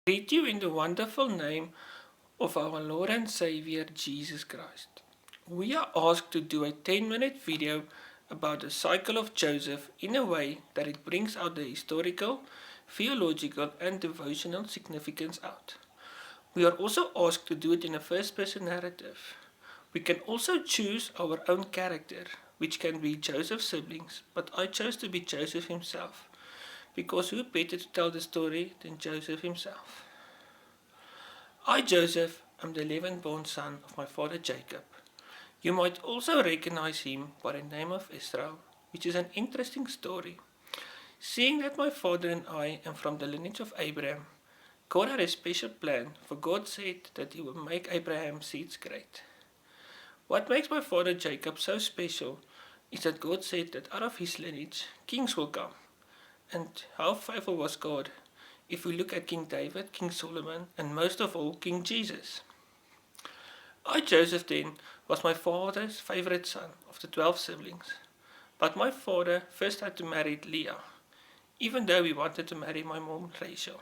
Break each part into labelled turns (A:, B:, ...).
A: Greet you in the wonderful name of our Lord and Savior Jesus Christ. We are asked to do a 10-minute video about the cycle of Joseph in a way that it brings out the historical, theological, and devotional significance out. We are also asked to do it in a first person narrative. We can also choose our own character, which can be Joseph's siblings, but I chose to be Joseph himself, because who better to tell the story than Joseph himself? I, Joseph, am the 11th born son of my father Jacob. You might also recognize him by the name of Israel, which is an interesting story. Seeing that my father and I am from the lineage of Abraham, God had a special plan, for God said that he will make Abraham's seeds great. What makes my father Jacob so special is that God said that out of his lineage kings will come. And how faithful was God if we look at King David, King Solomon, and most of all King Jesus? I, Joseph, then, was my father's favorite son of the 12 siblings. But my father first had to marry Leah, even though he wanted to marry my mom Rachel.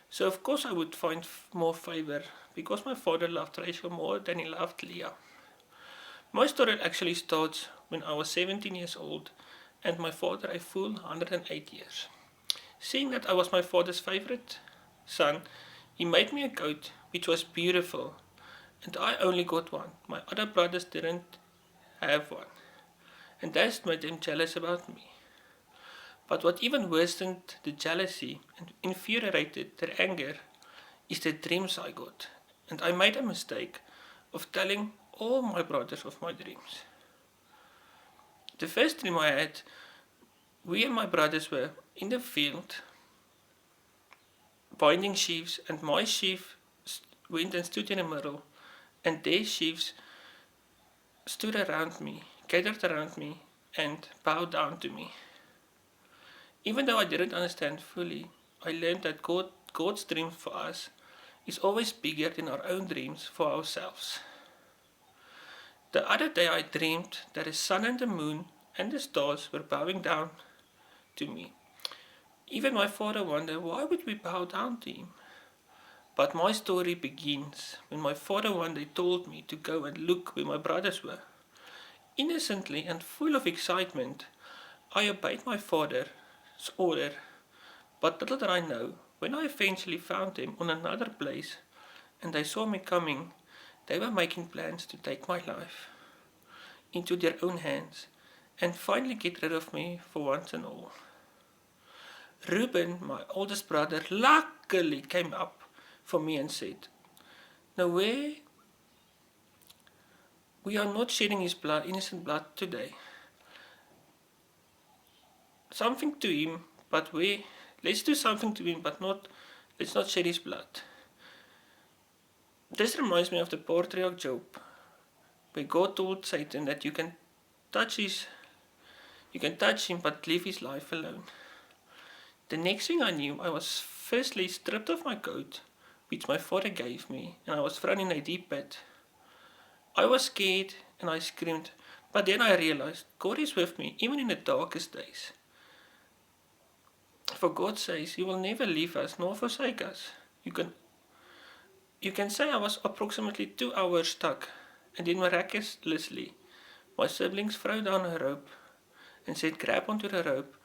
A: So of course I would find more favor because my father loved Rachel more than he loved Leah. My story actually starts when I was 17 years old and my father a full 108 years. Seeing that I was my father's favorite son, he made me a coat which was beautiful, and I only got one. My other brothers didn't have one, and that made them jealous about me. But what even worsened the jealousy and infuriated their anger is the dreams I got, and I made a mistake of telling all my brothers of my dreams. The first dream I had, we and my brothers were in the field binding sheaves, and my sheaf went and stood in the middle, and their sheaves stood around me, gathered around me, and bowed down to me. Even though I didn't understand fully, I learned that God's dream for us is always bigger than our own dreams for ourselves. The other day I dreamed that the sun and the moon and the stars were bowing down to me. Even my father wondered why would we bow down to him. But my story begins when my father one day told me to go and look where my brothers were. Innocently and full of excitement, I obeyed my father's order, but little did I know, when I eventually found them on another place and they saw me coming, they were making plans to take my life into their own hands and finally get rid of me for once and all. Reuben, my oldest brother, luckily came up for me and said, "No way, we are not shedding his blood, innocent blood today. Something to him, but let's do something to him, but let's not shed his blood." This reminds me of the patriarch Job, where God told Satan that you can touch him, but leave his life alone. The next thing I knew, I was firstly stripped of my coat, which my father gave me, and I was thrown in a deep pit. I was scared and I screamed, but then I realized God is with me even in the darkest days. For God says He will never leave us nor forsake us. You can say I was approximately 2 hours stuck, and then miraculously my siblings threw down a rope and said, "Grab onto the rope,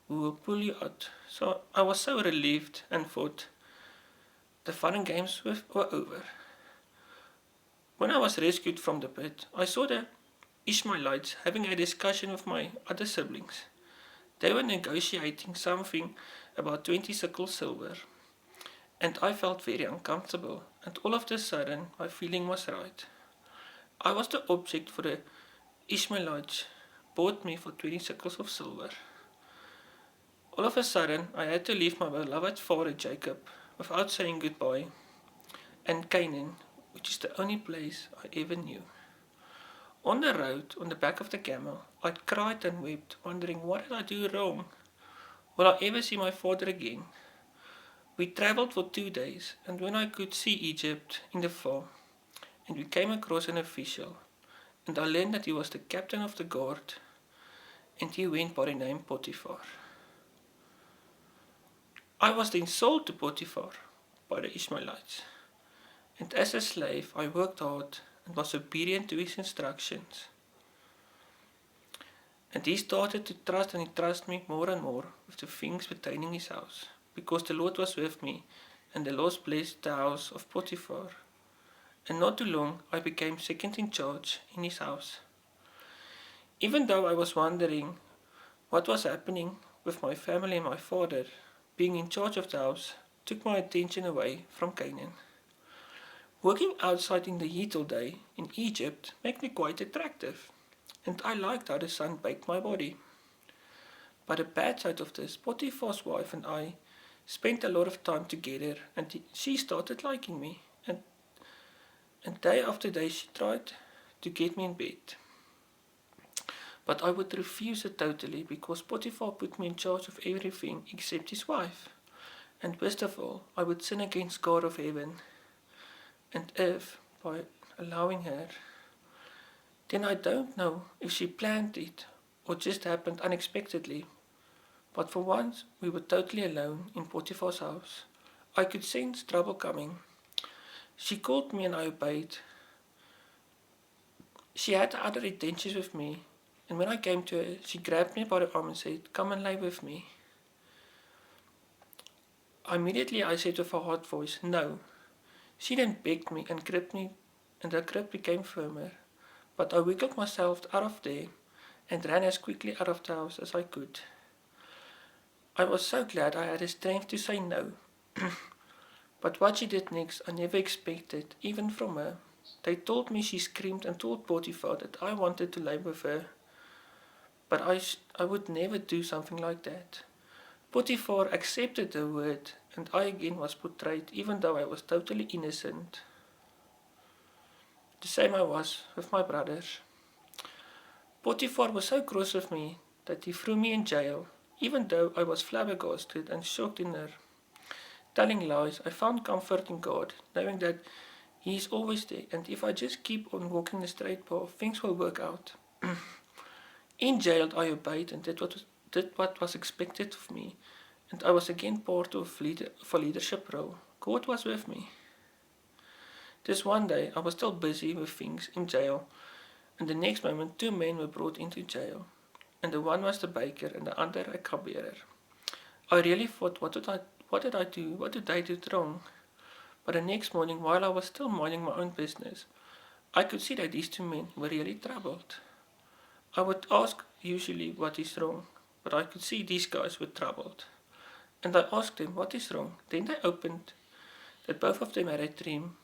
A: we will pull you out." So I was so relieved and thought the fun and games were over. When I was rescued from the pit, I saw the Ishmaelites having a discussion with my other siblings. They were negotiating something about 20 shekels silver, and I felt very uncomfortable, and all of a sudden my feeling was right. I was the object for the Ishmaelites bought me for 20 shekels of silver. All of a sudden I had to leave my beloved father Jacob without saying goodbye, and Canaan, which is the only place I ever knew. On the road, on the back of the camel, I cried and wept, wondering what did I do wrong? Will I ever see my father again? We travelled for 2 days, and when I could see Egypt in the far, and we came across an official, and I learned that he was the captain of the guard, and he went by the name Potiphar. I was then sold to Potiphar, by the Ishmaelites. And as a slave, I worked hard and was obedient to his instructions. And he started to trust and he trusted me more and more with the things pertaining his house, because the Lord was with me, and the Lord blessed the house of Potiphar. And not too long, I became second in charge in his house. Even though I was wondering what was happening with my family and my father, being in charge of the house took my attention away from Canaan. Working outside in the heat all day in Egypt made me quite attractive, and I liked how the sun baked my body. But the bad side of this, Potiphar's wife and I spent a lot of time together, and she started liking me, and day after day she tried to get me in bed. But I would refuse it totally because Potiphar put me in charge of everything except his wife. And worst of all, I would sin against God of heaven and earth by allowing her. Then I don't know if she planned it or just happened unexpectedly. But for once, we were totally alone in Potiphar's house. I could sense trouble coming. She called me and I obeyed. She had other intentions with me, and when I came to her, she grabbed me by the arm and said, "Come and lay with me." Immediately I said with a hard voice, "No." She then begged me, and the grip became firmer. But I wiggled myself out of there and ran as quickly out of the house as I could. I was so glad I had the strength to say no. But what she did next I never expected, even from her. They told me she screamed and told Potiphar that I wanted to lay with her. But I would never do something like that. Potiphar accepted the word, and I again was portrayed, even though I was totally innocent. The same I was with my brothers. Potiphar was so cross with me that he threw me in jail, even though I was flabbergasted and shocked in her. Telling lies, I found comfort in God, knowing that He is always there, and if I just keep on walking the straight path, things will work out. In jail, I obeyed and did what was expected of me, and I was again part of a leadership role. God was with me. This one day, I was still busy with things in jail, and the next moment, two men were brought into jail, and the one was the baker and the other a cupbearer. I really thought, what did I do? What did they do wrong? But the next morning, while I was still minding my own business, I could see that these two men were really troubled. I would ask usually what is wrong, but I could see these guys were troubled. And I asked them what is wrong. Then they opened that both of them had a dream,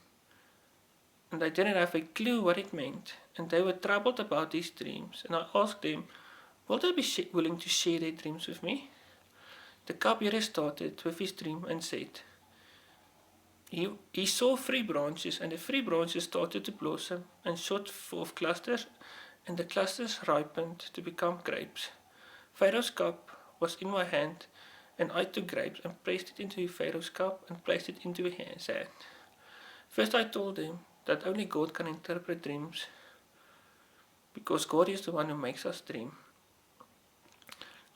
A: and they didn't have a clue what it meant, and they were troubled about these dreams. And I asked them, will they be willing to share their dreams with me? The cupbearer started with his dream and said, he saw 3 branches, and the 3 branches started to blossom and shot forth clusters, and the clusters ripened to become grapes. Pharaoh's cup was in my hand, and I took grapes and placed it into Pharaoh's cup and placed it into his hand. First I told him that only God can interpret dreams, because God is the one who makes us dream.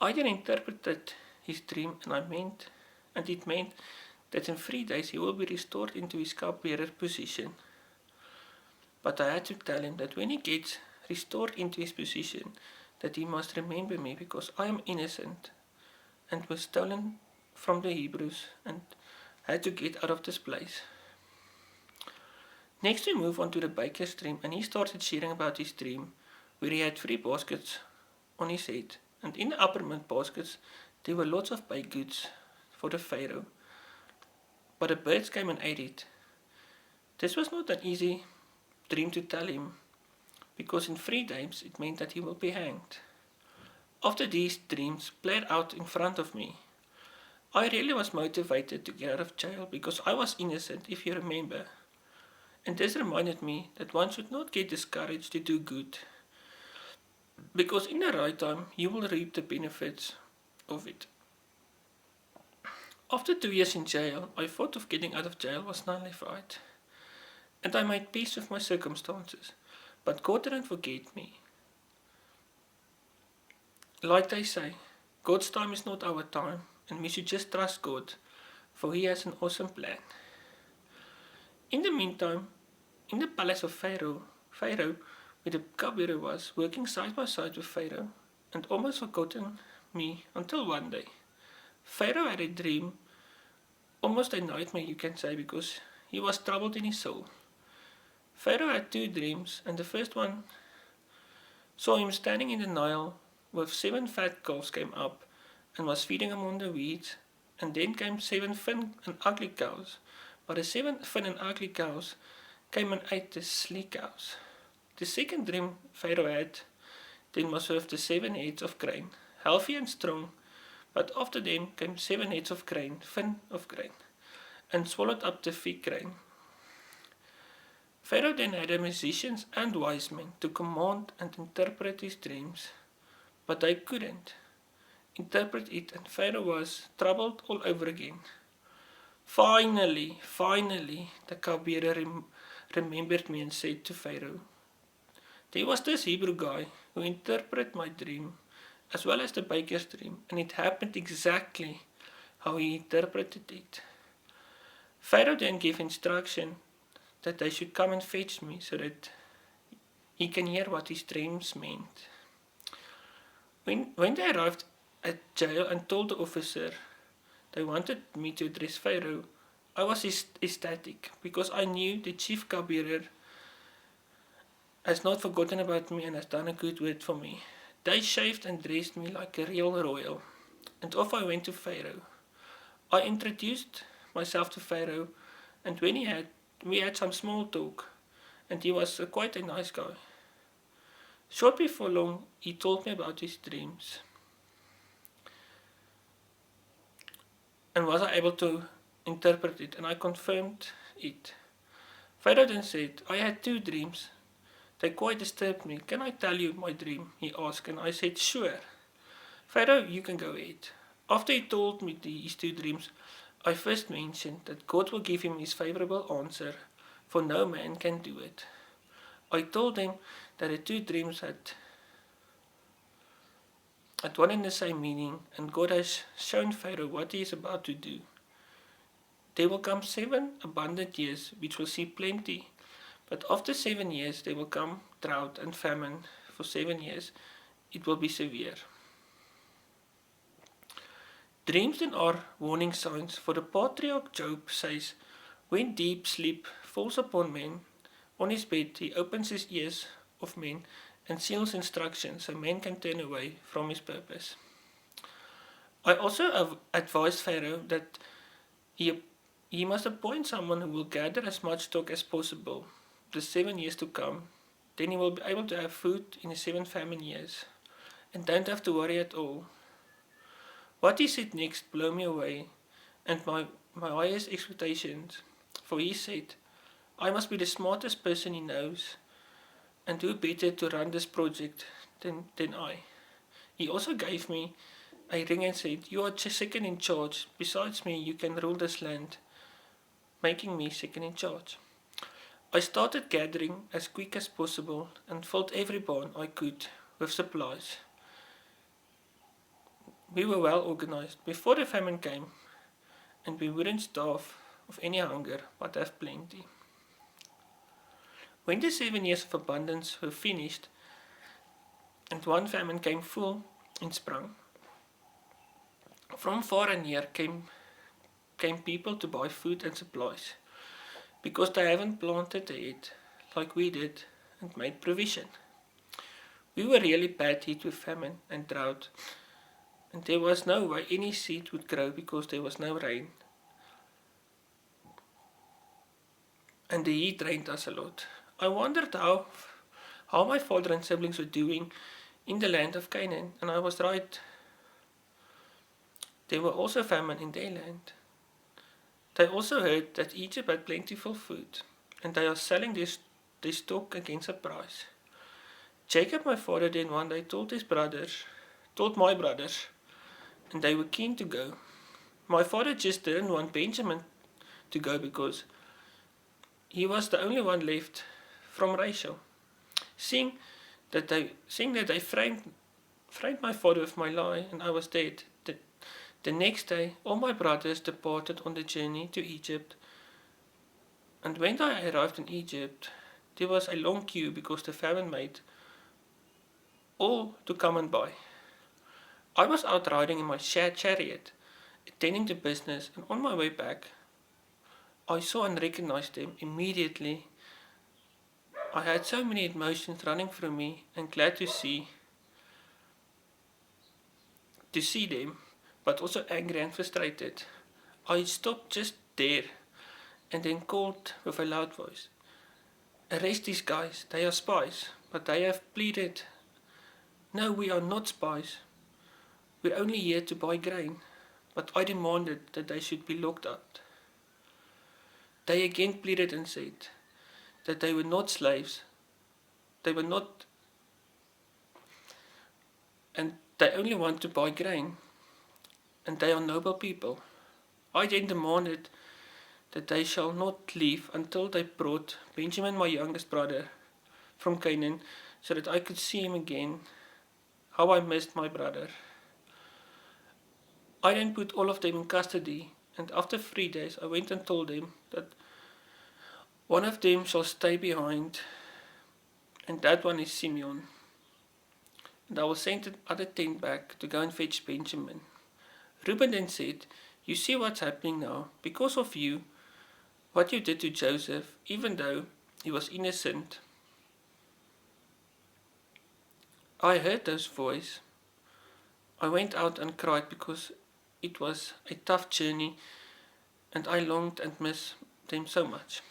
A: I then interpreted his dream, and it meant that in 3 days he will be restored into his cupbearer position. But I had to tell him that when he gets restored into his position, that he must remember me, because I am innocent and was stolen from the Hebrews and had to get out of this place. Next we move on to the baker's dream, and he started sharing about his dream, where he had 3 baskets on his head, and in the uppermost baskets there were lots of baked goods for the Pharaoh. But the birds came and ate it. This was not an easy dream to tell him, because in 3 days it meant that he will be hanged. After these dreams played out in front of me, I really was motivated to get out of jail, because I was innocent, if you remember. And this reminded me that one should not get discouraged to do good, because in the right time you will reap the benefits of it. After 2 years in jail, I thought of getting out of jail was nullified, and I made peace with my circumstances, but God didn't forget me. Like they say, God's time is not our time, and we should just trust God, for He has an awesome plan. In the meantime, in the palace of Pharaoh, where the cupbearer was, working side by side with Pharaoh, and almost forgotten me until one day. Pharaoh had a dream, almost a nightmare you can say, because he was troubled in his soul. Pharaoh had two dreams, and the first one saw him standing in the Nile with 7 fat calves came up and was feeding among the weeds, and then came 7 thin and ugly cows. But the 7 thin and ugly cows came and ate the sleek cows. The second dream Pharaoh had then was with the 7 heads of grain, healthy and strong, but after them came 7 heads of grain, thin of grain, and swallowed up the thick grain. Pharaoh then had the musicians and wise men to command and interpret his dreams, but they couldn't interpret it, and Pharaoh was troubled all over again. Finally, the cupbearer remembered me and said to Pharaoh, there was this Hebrew guy who interpreted my dream as well as the baker's dream, and it happened exactly how he interpreted it. Pharaoh then gave instruction that they should come and fetch me so that he can hear what his dreams meant. When they arrived at jail and told the officer they wanted me to address Pharaoh, I was ecstatic because I knew the chief cupbearer has not forgotten about me and has done a good word for me. They shaved and dressed me like a real royal, and off I went to Pharaoh. I introduced myself to Pharaoh, and when we had some small talk, and he was quite a nice guy. Short before long, he told me about his dreams, and was I able to interpret it, and I confirmed it. Pharaoh then said, I had 2 dreams. They quite disturbed me. Can I tell you my dream? He asked, and I said, sure. Pharaoh, you can go ahead. After he told me his 2 dreams, I first mentioned that God will give him his favorable answer, for no man can do it. I told him that the 2 dreams had one and the same meaning, and God has shown Pharaoh what he is about to do. There will come 7 abundant years, which will see plenty, but after 7 years there will come drought and famine. For 7 years it will be severe. Dreams then are warning signs, for the patriarch Job says, when deep sleep falls upon man, on his bed he opens his ears of men and seals instructions so men can turn away from his purpose. I also advised Pharaoh that he must appoint someone who will gather as much stock as possible the 7 years to come. Then he will be able to have food in the 7 famine years and don't have to worry at all. What he said next blew me away and my highest expectations, for he said, I must be the smartest person he knows, and who better to run this project than I. He also gave me a ring and said, you are second in charge. Besides me, you can rule this land, making me second in charge. I started gathering as quick as possible and filled every barn I could with supplies. We were well organized before the famine came, and we wouldn't starve of any hunger, but have plenty. When the 7 years of abundance were finished, and one famine came full in sprang, from far and near came people to buy food and supplies, because they haven't planted it like we did and made provision. We were really bad hit with famine and drought, and there was no way any seed would grow because there was no rain. And the heat rained us a lot. I wondered how my father and siblings were doing in the land of Canaan, and I was right. There were also famine in their land. They also heard that Egypt had plentiful food, and they are selling their stock against a price. Jacob, my father, then one day told my brothers, and they were keen to go. My father just didn't want Benjamin to go because he was the only one left from Rachel. Seeing that they framed my father with my lie, and I was dead. The next day, all my brothers departed on the journey to Egypt, And when I arrived in Egypt, there was a long queue because the famine made all to come and buy. I was out riding in my chariot, attending to business, and on my way back, I saw and recognized them immediately. I had so many emotions running through me and glad to see them, but also angry and frustrated. I stopped just there and then called with a loud voice, "Arrest these guys, they are spies." But they have pleaded, "No, we are not spies. We're only here to buy grain." But I demanded that they should be locked up. They again pleaded and said that they were not slaves, they were not, and they only want to buy grain, and they are noble people. I then demanded that they shall not leave until they brought Benjamin, my youngest brother, from Canaan, so that I could see him again. How I missed my brother. I then put all of them in custody, and after 3 days I went and told them that one of them shall stay behind, and that one is Simeon. And I will send the other 10 back to go and fetch Benjamin. Reuben then said, "You see what's happening now, because of you, what you did to Joseph, even though he was innocent." I heard those voices. I went out and cried because it was a tough journey and I longed and missed them so much.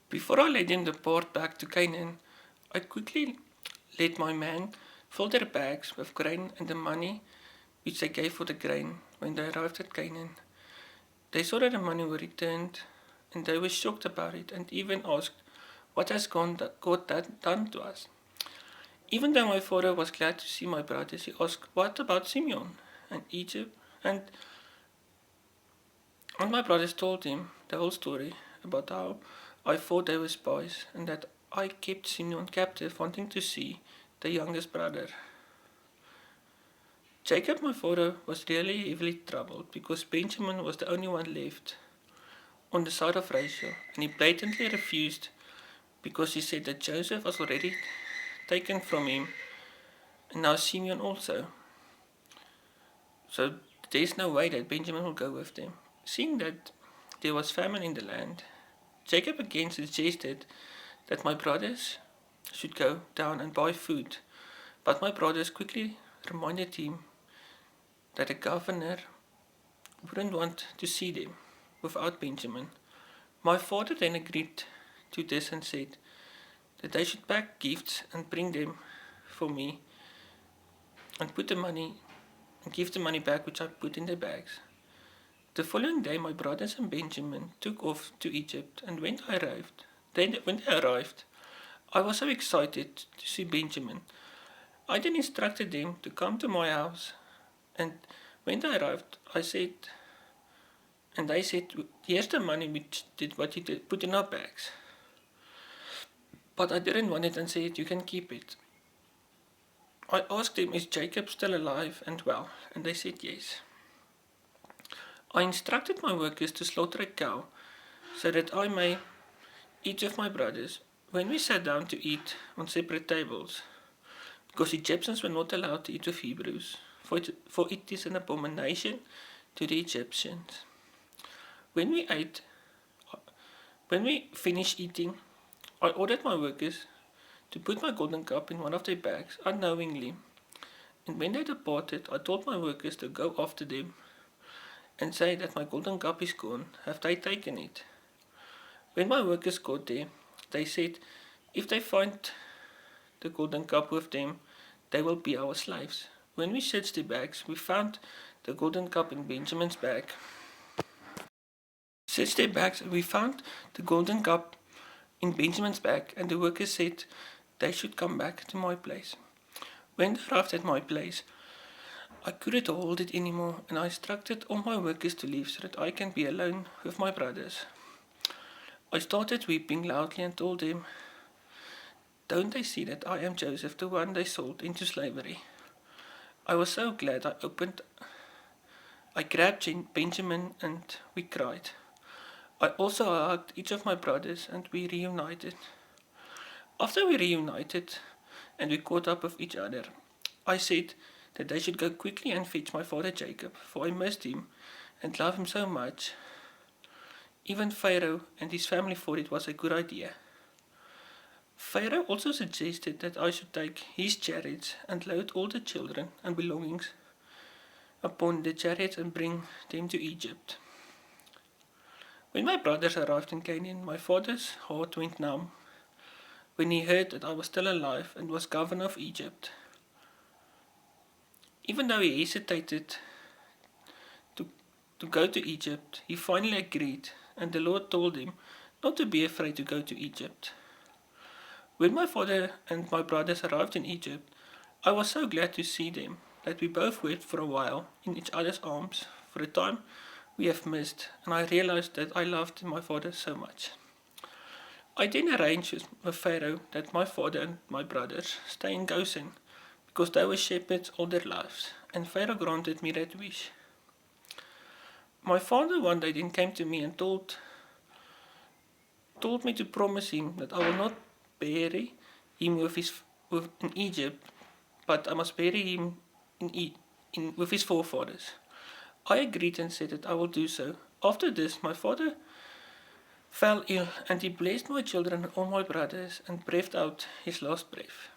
A: Before I let them depart back to Canaan, I quickly let my men fill their bags with grain and the money which they gave for the grain when they arrived at Canaan. They saw that the money were returned and they were shocked about it and even asked, "What has God that done to us?" Even though my father was glad to see my brothers, he asked, "What about Simeon and Egypt?" And my brothers told him the whole story about how I thought they were spies and that I kept Simeon captive, wanting to see the youngest brother. Jacob, my father, was really heavily troubled because Benjamin was the only one left on the side of Rachel, and he blatantly refused because he said that Joseph was already taken from him and now Simeon also. So there's no way that Benjamin will go with them. Seeing that there was famine in the land, Jacob again suggested that my brothers should go down and buy food, but my brothers quickly reminded him that the governor wouldn't want to see them without Benjamin. My father then agreed to this and said that they should pack gifts and bring them for me and put the money and give the money back which I put in their bags. The following day my brothers and Benjamin took off to Egypt, and when they arrived, I was so excited to see Benjamin. I then instructed them to come to my house, and when they arrived, they said, "Here's the money which did what you did, put in our bags." But I didn't want it and said, "You can keep it." I asked them, "Is Jacob still alive and well?" And they said yes. I instructed my workers to slaughter a cow so that I may eat with my brothers when we sat down to eat on separate tables, because Egyptians were not allowed to eat with Hebrews, for it is an abomination to the Egyptians. When we finished eating, I ordered my workers to put my golden cup in one of their bags unknowingly, and when they departed, I told my workers to go after them and say that my golden cup is gone. Have they taken it? When my workers got there, they said, "If they find the golden cup with them, they will be our slaves." When we searched the bags, we found the golden cup in Benjamin's bag. Searched their bags, we found the golden cup in Benjamin's bag, and the workers said they should come back to my place. When they arrived at my place, I couldn't hold it anymore, and I instructed all my workers to leave so that I can be alone with my brothers. I started weeping loudly and told them, "Don't they see that I am Joseph, the one they sold into slavery?" I was so glad I grabbed Benjamin and we cried. I also hugged each of my brothers and we reunited. After we reunited and we caught up with each other, I said that they should go quickly and fetch my father Jacob, for I missed him and loved him so much. Even Pharaoh and his family thought it was a good idea. Pharaoh also suggested that I should take his chariots and load all the children and belongings upon the chariots and bring them to Egypt. When my brothers arrived in Canaan, my father's heart went numb when he heard that I was still alive and was governor of Egypt. Even though he hesitated to, to go to Egypt, he finally agreed, and the Lord told him not to be afraid to go to Egypt. When my father and my brothers arrived in Egypt, I was so glad to see them that we both wept for a while in each other's arms for a time we have missed, and I realized that I loved my father so much. I then arranged with Pharaoh that my father and my brothers stay in Goshen because they were shepherds all their lives, and Pharaoh granted me that wish. My father one day then came to me and told me to promise him that I will not bury him in Egypt, but I must bury him with his forefathers. I agreed and said that I will do so. After this, my father fell ill, and he blessed my children and all my brothers and breathed out his last breath.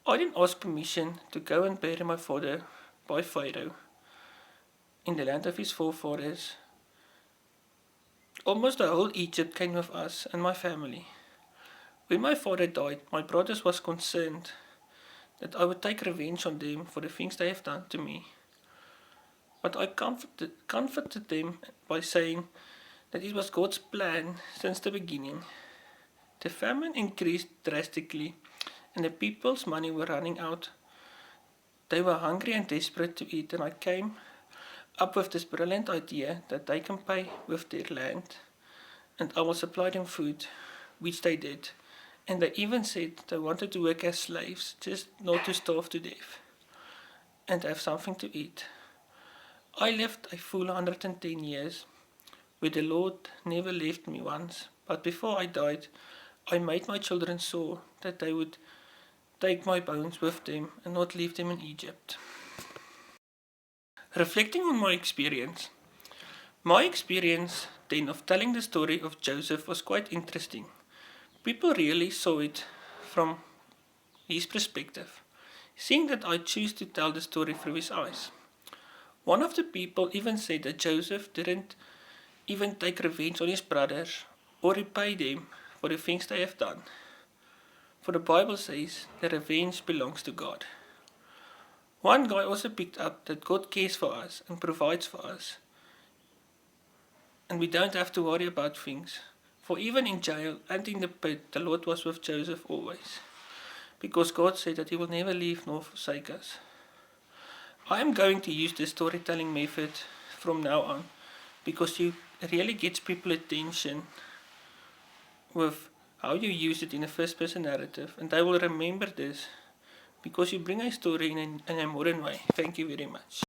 A: I then asked permission to go and bury my father by Pharaoh in the land of his forefathers. Almost the whole Egypt came with us and my family. When my father died, my brothers was concerned that I would take revenge on them for the things they have done to me. But I comforted them by saying that it was God's plan since the beginning. The famine increased drastically and the people's money were running out. They were hungry and desperate to eat, and I came up with this brilliant idea that they can pay with their land and I will supply them food, which they did. And they even said they wanted to work as slaves, just not to starve to death and have something to eat. I lived a full 110 years, where the Lord never left me once, but before I died, I made my children sure that they would take my bones with them and not leave them in Egypt. Reflecting on my experience then of telling the story of Joseph was quite interesting. People really saw it from his perspective, seeing that I choose to tell the story through his eyes. One of the people even said that Joseph didn't even take revenge on his brothers or repay them for the things they have done. For the Bible says that revenge belongs to God. One guy also picked up that God cares for us and provides for us, and we don't have to worry about things. For even in jail and in the pit, the Lord was with Joseph always, because God said that He will never leave nor forsake us. I am going to use the storytelling method from now on, because it really gets people's attention with how you use it in a first person narrative, and they will remember this because you bring a story in a modern way. Thank you very much.